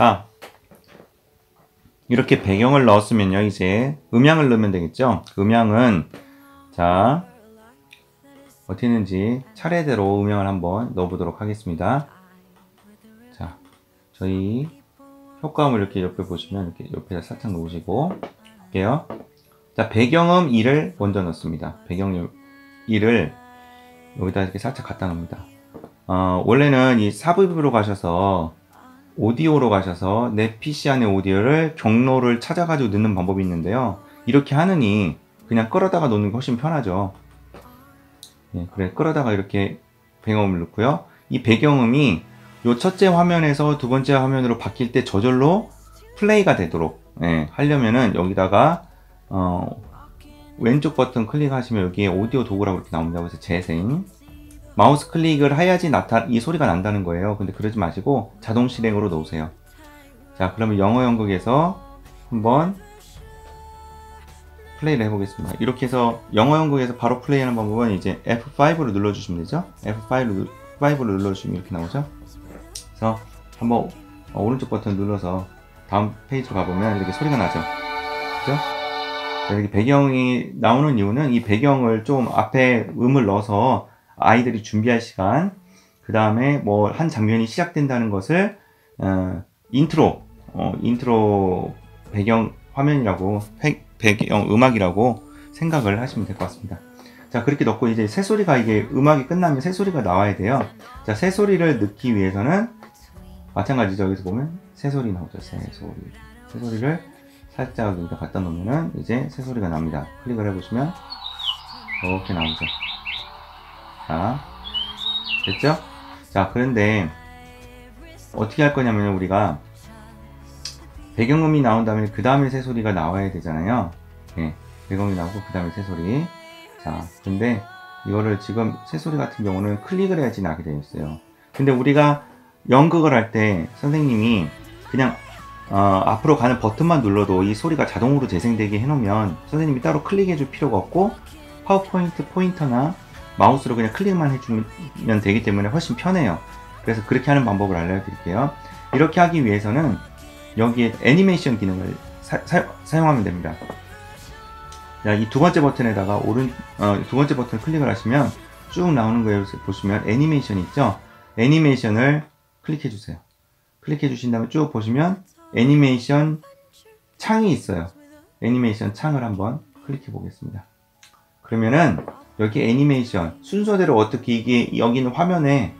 자, 이렇게 배경을 넣었으면요, 이제 음향을 넣으면 되겠죠. 음향은 자, 어떻게 했는지 차례대로 음향을 한번 넣어보도록 하겠습니다. 자, 저희 효과음을 이렇게 옆에 보시면 이렇게 옆에다 살짝 놓으시고 할게요. 자, 배경음 2를 먼저 넣습니다. 배경음 2를 여기다 이렇게 살짝 갖다 놓습니다. 원래는 이 삽입으로 가셔서 오디오로 가셔서 내 PC 안에 오디오를 경로를 찾아가지고 넣는 방법이 있는데요. 이렇게 하느니 그냥 끌어다가 놓는 게 훨씬 편하죠. 예, 그래, 끌어다가 이렇게 배경음을 넣고요. 이 배경음이 요 첫째 화면에서 두 번째 화면으로 바뀔 때 저절로 플레이가 되도록 하려면은 여기다가 왼쪽 버튼 클릭하시면 여기에 오디오 도구라고 이렇게 나옵니다. 그래서 재생 마우스 클릭을 해야지 이 소리가 난다는 거예요. 근데 그러지 마시고 자동 실행으로 놓으세요. 자, 그러면 영어 연극에서 한번 플레이를 해보겠습니다. 이렇게 해서 영어 연극에서 바로 플레이하는 방법은 이제 F5를 눌러주시면 되죠. F5를 눌러주시면 이렇게 나오죠. 그래서 한번 오른쪽 버튼 눌러서 다음 페이지로 가보면 이렇게 소리가 나죠. 그죠? 이렇게 배경이 나오는 이유는 이 배경을 좀 앞에 음을 넣어서 아이들이 준비할 시간, 그 다음에 뭐 한 장면이 시작된다는 것을 인트로 배경 화면이라고 배경 음악이라고 생각을 하시면 될 것 같습니다. 자, 그렇게 넣고 이제 새소리가 이게 음악이 끝나면 새소리가 나와야 돼요. 자, 새소리를 넣기 위해서는 마찬가지죠. 여기서 보면 새소리 나오죠. 새소리를 살짝 여기다 갖다 놓으면은 이제 새소리가 납니다. 클릭을 해보시면 이렇게 나오죠. 자, 됐죠? 자, 그런데 어떻게 할 거냐면 우리가 배경음이 나온 다음에 그 다음에 새소리가 나와야 되잖아요. 네, 배경음이 나오고 그 다음에 새소리. 자, 근데 이거를 지금 새소리 같은 경우는 클릭을 해야지 나게 되어 있어요. 근데 우리가 연극을 할 때 선생님이 그냥 앞으로 가는 버튼만 눌러도 이 소리가 자동으로 재생되게 해놓으면 선생님이 따로 클릭해 줄 필요가 없고 파워포인트 포인터나 마우스로 그냥 클릭만 해주면 되기 때문에 훨씬 편해요. 그래서 그렇게 하는 방법을 알려드릴게요. 이렇게 하기 위해서는 여기에 애니메이션 기능을 사용하면 됩니다. 자, 이 두 번째 버튼에다가 두 번째 버튼을 클릭을 하시면 쭉 나오는 거에 보시면 애니메이션이 있죠. 애니메이션을 클릭해 주세요. 클릭해 주신 다음에 쭉 보시면 애니메이션 창이 있어요. 애니메이션 창을 한번 클릭해 보겠습니다. 그러면은 여기 애니메이션 순서대로 어떻게 이게 여기 있는 화면에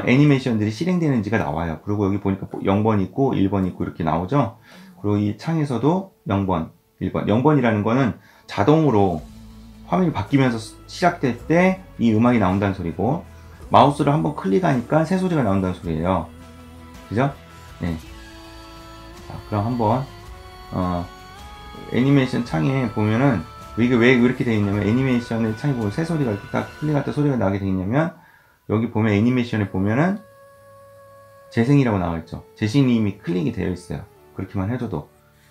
애니메이션들이 실행되는지가 나와요. 그리고 여기 보니까 0번 있고 1번 있고 이렇게 나오죠. 그리고 이 창에서도 0번, 1번 0번이라는 거는 자동으로 화면이 바뀌면서 시작될 때 이 음악이 나온다는 소리고, 마우스를 한번 클릭하니까 새 소리가 나온다는 소리예요. 그죠? 네. 자, 그럼 한번 애니메이션 창에 보면은 이게 왜 이렇게 되어 있냐면, 애니메이션의 창에 보면 새 소리가 이렇게 딱 클릭할 때 소리가 나게 되어 있냐면, 여기 보면 애니메이션에 보면은 재생이라고 나와 있죠. 재생이 이미 클릭이 되어 있어요. 그렇게만 해줘도.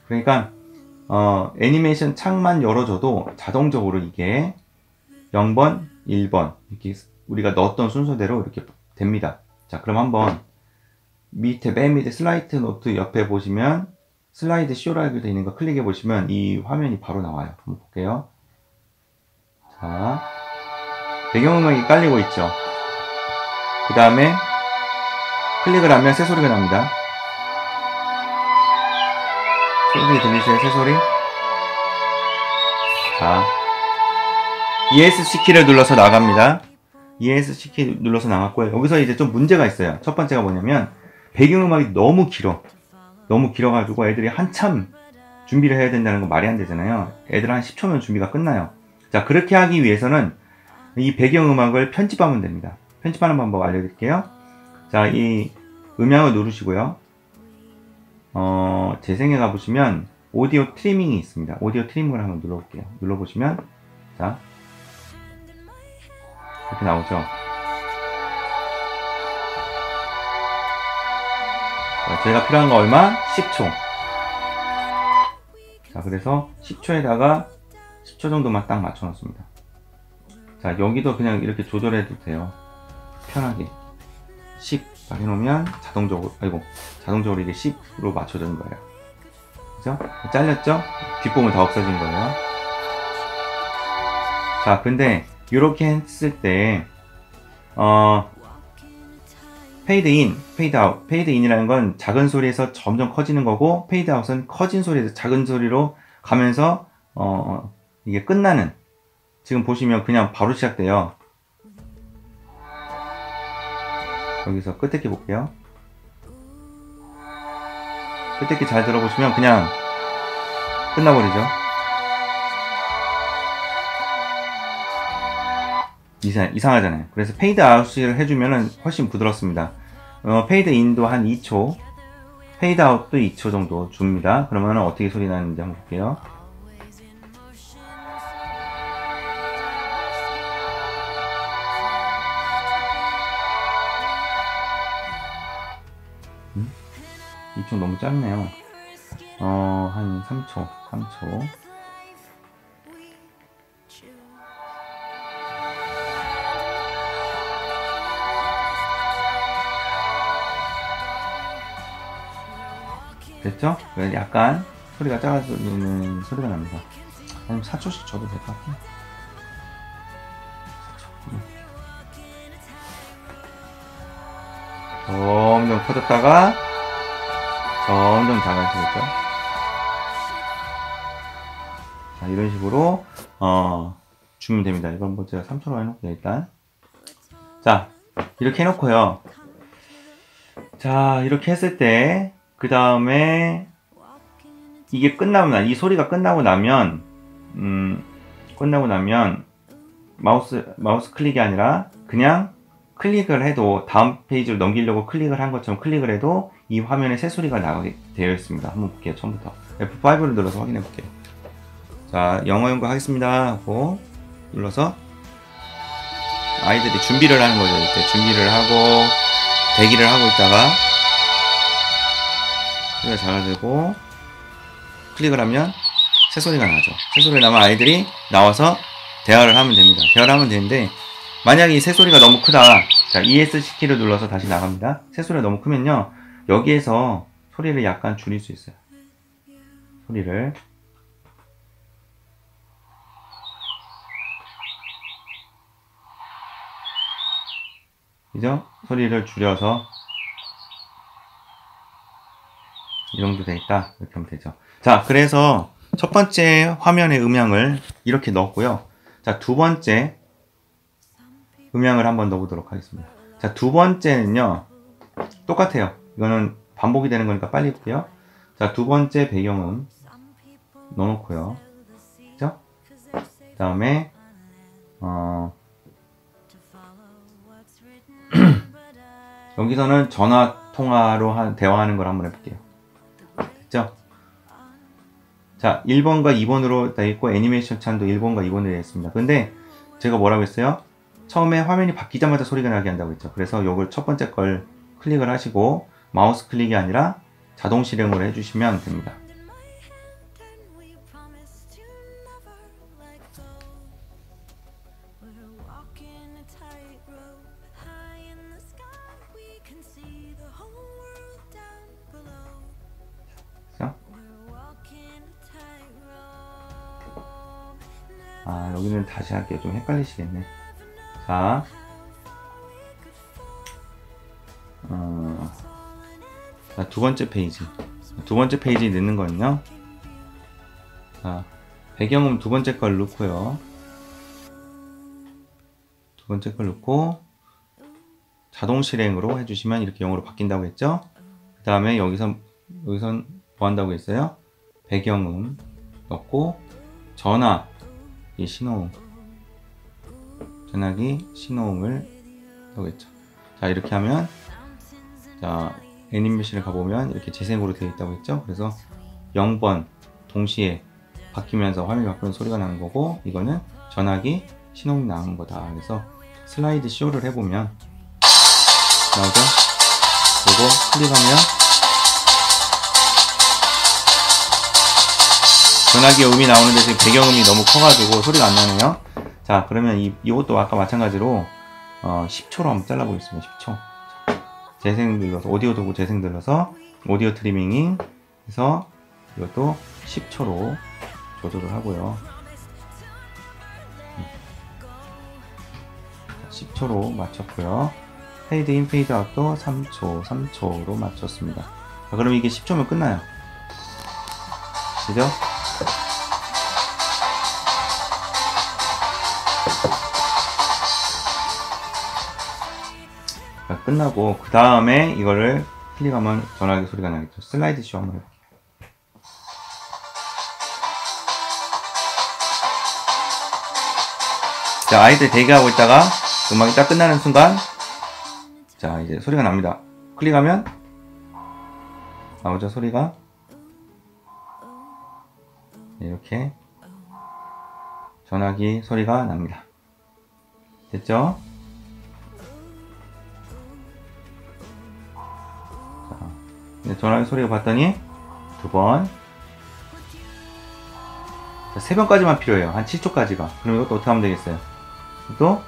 그러니까 애니메이션 창만 열어줘도 자동적으로 이게 0번, 1번 이렇게 우리가 넣었던 순서대로 이렇게 됩니다. 자, 그럼 한번 맨 밑에 슬라이드 노트 옆에 보시면 슬라이드 쇼라고 되어 있는 거 클릭해 보시면 이 화면이 바로 나와요. 한번 볼게요. 자, 배경음악이 깔리고 있죠. 그 다음에 클릭을 하면 새소리가 납니다. 소리 들리세요? 새소리? 자, ESC 키를 눌러서 나갑니다. ESC 키 눌러서 나갔고요. 여기서 이제 좀 문제가 있어요. 첫 번째가 뭐냐면, 배경음악이 너무 길어가지고 애들이 한참 준비를 해야 된다는 거 말이 안 되잖아요. 애들 한 10초면 준비가 끝나요. 자, 그렇게 하기 위해서는 이 배경음악을 편집하면 됩니다. 편집하는 방법 알려드릴게요. 자, 이 음향을 누르시고요. 재생에 가보시면 오디오 트리밍이 있습니다. 오디오 트리밍을 한번 눌러볼게요. 눌러보시면, 자, 이렇게 나오죠. 자, 저희가 필요한 거 얼마? 10초. 자, 그래서 10초에다가 10초 정도만 딱 맞춰놓습니다. 자, 여기도 그냥 이렇게 조절해도 돼요. 편하게. 10 딱 해놓으면 자동적으로 이게 10으로 맞춰주는 거예요. 그죠? 잘렸죠? 뒷부분 다 없어진 거예요. 자, 근데 이렇게 했을 때 페이드 인, 페이드 아웃. 페이드 인이라는 건 작은 소리에서 점점 커지는 거고, 페이드 아웃은 커진 소리에서 작은 소리로 가면서 이게 끝나는. 지금 보시면 그냥 바로 시작돼요. 여기서 끝듣기 볼게요. 끝듣기 잘 들어보시면 그냥 끝나버리죠. 이상하잖아요. 그래서 페이드 아웃을 해주면 훨씬 부드럽습니다. 페이드 인도 한 2초, 페이드 아웃도 2초 정도 줍니다. 그러면 어떻게 소리 나는지 한번 볼게요. 이쪽 너무 짧네요. 한 3초. 됐죠? 약간 소리가 작아지는 소리가 납니다. 아니면 4초씩 줘도 될 것 같아요. 4초. 점점 커졌다가 점점 작아지겠죠? 자, 이런 식으로 주면 됩니다. 이건 뭐 제가 3초로 해놓을게요, 일단. 자, 이렇게 해놓고요. 자, 이렇게 했을 때 그 다음에 이게 이 소리가 끝나고 나면 마우스 클릭이 아니라 그냥 클릭을 해도 다음 페이지로 넘기려고 클릭을 한 것처럼 클릭을 해도 이 화면에 새 소리가 나오게 되어 있습니다. 한번 볼게요. 처음부터 F5를 눌러서 확인해 볼게요. 자, 영어 연구 하겠습니다 하고 눌러서 아이들이 준비를 하는 거죠. 이때 준비를 하고 대기를 하고 있다가 소리가 작아지고 클릭을 하면 새 소리가 나죠. 새 소리가 나면 아이들이 나와서 대화를 하면 됩니다. 대화를 하면 되는데 만약에 이 새 소리가 너무 크다. 자, ESC 키를 눌러서 다시 나갑니다. 새 소리가 너무 크면요. 여기에서 소리를 약간 줄일 수 있어요. 소리를. 그죠? 소리를 줄여서 이 정도 돼 있다. 이렇게 하면 되죠. 자, 그래서 첫 번째 화면의 음향을 이렇게 넣었고요. 자, 두 번째 음향을 한번 넣어보도록 하겠습니다. 자, 두 번째는요. 똑같아요. 이거는 반복이 되는 거니까 빨리 볼게요. 자, 두 번째 배경음 넣어놓고요. 그죠? 그 다음에 여기서는 전화 통화로 대화하는 걸 한번 해볼게요. 됐죠? 자, 1번과 2번으로 되어 있고 애니메이션 창도 1번과 2번으로 되어 있습니다. 근데 제가 뭐라고 했어요? 처음에 화면이 바뀌자마자 소리가 나게 한다고 했죠. 그래서 이걸 첫 번째 걸 클릭을 하시고 마우스 클릭이 아니라 자동 실행으로 해주시면 됩니다. 아, 여기는 다시 할게요. 좀 헷갈리시겠네. 자, 두 번째 페이지. 두 번째 페이지 넣는 거는요. 자, 배경음 두 번째 걸 넣고요. 두 번째 걸 넣고 자동 실행으로 해주시면 이렇게 영어로 바뀐다고 했죠. 그 다음에 여기선 뭐 한다고 했어요? 배경음 넣고 전화 이 신호음, 전화기 신호음을 넣겠죠. 자, 이렇게 하면 자, 애니메이션을 가보면 이렇게 재생으로 되어 있다고 했죠. 그래서 0번 동시에 바뀌면서 화면이 바뀌는 소리가 나는 거고, 이거는 전화기 신호음이 나오는 거다. 그래서 슬라이드 쇼를 해보면 나오죠. 그리고 클릭하면 전화기 음이 나오는데 지금 배경음이 너무 커가지고 소리가 안 나네요. 자, 그러면 이것도 아까 마찬가지로 10초로 한번 잘라보겠습니다. 10초. 재생 눌러서 오디오 도구 재생 눌러서 오디오 트리밍ing 해서 이것도 10초로 조절을 하고요. 10초로 맞췄고요. 페이드 인 페이드 아웃도 3초로 맞췄습니다. 자, 그럼 이게 10초면 끝나요. 그죠? 자, 끝나고 그 다음에 이거를 클릭하면 전화기 소리가 나겠죠. 슬라이드 쇼 한번 해볼게요. 자, 아이들 대기하고 있다가 음악이 딱 끝나는 순간 자, 이제 소리가 납니다. 클릭하면 나오죠, 소리가. 이렇게 전화기 소리가 납니다. 됐죠? 자, 전화기 소리가 봤더니 두 번, 자, 세 번까지만 필요해요. 한 7초까지가. 그럼 이것도 어떻게 하면 되겠어요? 또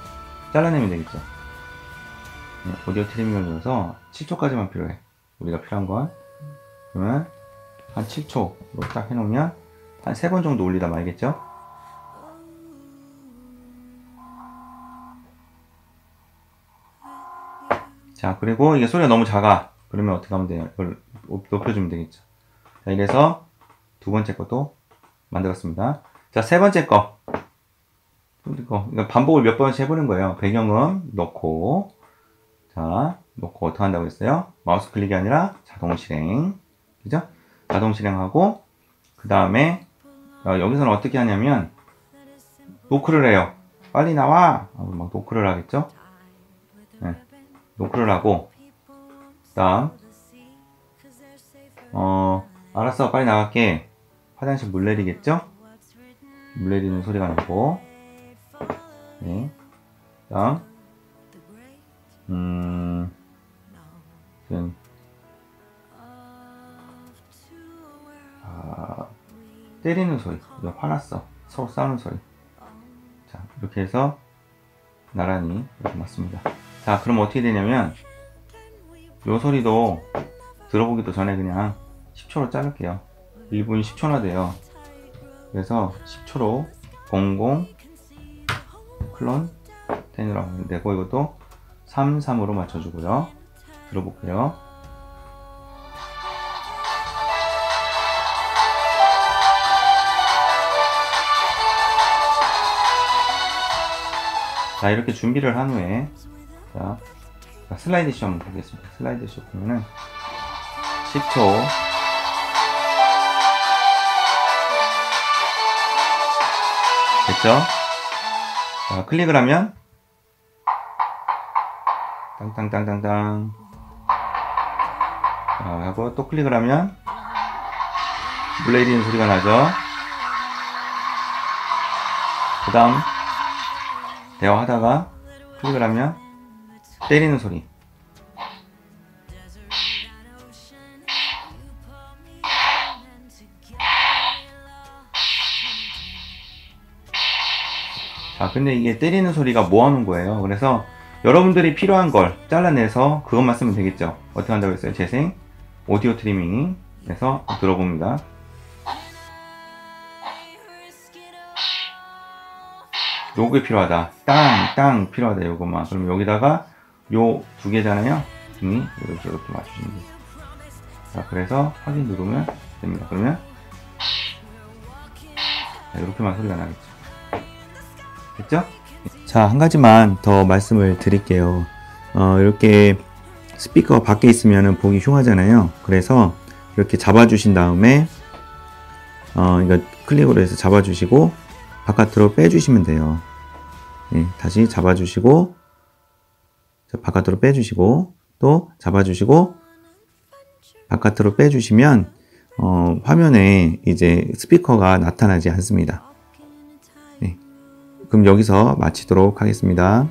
잘라내면 되겠죠. 네, 오디오 트리밍을 눌러서 7초까지만 필요해. 우리가 필요한 건. 그러면 한 7초로 딱 해놓으면 한 3번 정도 올리다 말겠죠? 자, 그리고 이게 소리가 너무 작아. 그러면 어떻게 하면 돼요? 이걸 높여주면 되겠죠. 자, 이래서 두 번째 것도 만들었습니다. 자, 세 번째 거. 이거 반복을 몇 번씩 해보는 거예요. 배경음 넣고, 자, 넣고 어떻게 한다고 했어요? 마우스 클릭이 아니라 자동 실행. 그죠? 자동 실행하고, 그 다음에, 여기서는 어떻게 하냐면, 노크를 해요. 빨리 나와! 하고 막 노크를 하겠죠? 네. 노크를 하고, 그 다음, 알았어, 빨리 나갈게. 화장실 물 내리겠죠? 물 내리는 소리가 나고, 네. 그 다음, 때리는 소리. 화났어. 서로 싸우는 소리. 자, 이렇게 해서 나란히 이렇게 맞습니다. 자, 그럼 어떻게 되냐면, 요 소리도 들어보기도 전에 그냥 10초로 자를게요. 1분 10초나 돼요. 그래서 10초로 00 클론 10으로 하면 되고, 이것도 33으로 맞춰주고요. 들어볼게요. 자, 이렇게 준비를 한 후에, 자, 슬라이드 쇼 한번 보겠습니다. 슬라이드 쇼 보면은 10초. 됐죠? 자, 클릭을 하면 땅땅땅땅땅. 자, 하고 또 클릭을 하면 물 내리는 소리가 나죠? 그 다음 대화하다가 클릭을 하면 때리는 소리. 자, 근데 이게 때리는 소리가 뭐 하는 거예요? 그래서 여러분들이 필요한 걸 잘라내서 그것만 쓰면 되겠죠. 어떻게 한다고 했어요? 재생, 오디오 트리밍 해서 들어봅니다. 요게 필요하다. 땅 필요하다. 요거만. 그럼 여기다가 요 두 개잖아요. 이렇게 맞추시면 돼요. 자, 그래서 확인 누르면 됩니다. 그러면 이렇게만 소리가 나겠죠. 됐죠? 자, 한 가지만 더 말씀을 드릴게요. 이렇게 스피커 밖에 있으면 보기 흉하잖아요. 그래서 이렇게 잡아주신 다음에 이거 클릭으로 해서 잡아주시고 바깥으로 빼주시면 돼요. 네, 다시 잡아주시고 바깥으로 빼주시고 또 잡아주시고 바깥으로 빼주시면 화면에 이제 스피커가 나타나지 않습니다. 네, 그럼 여기서 마치도록 하겠습니다.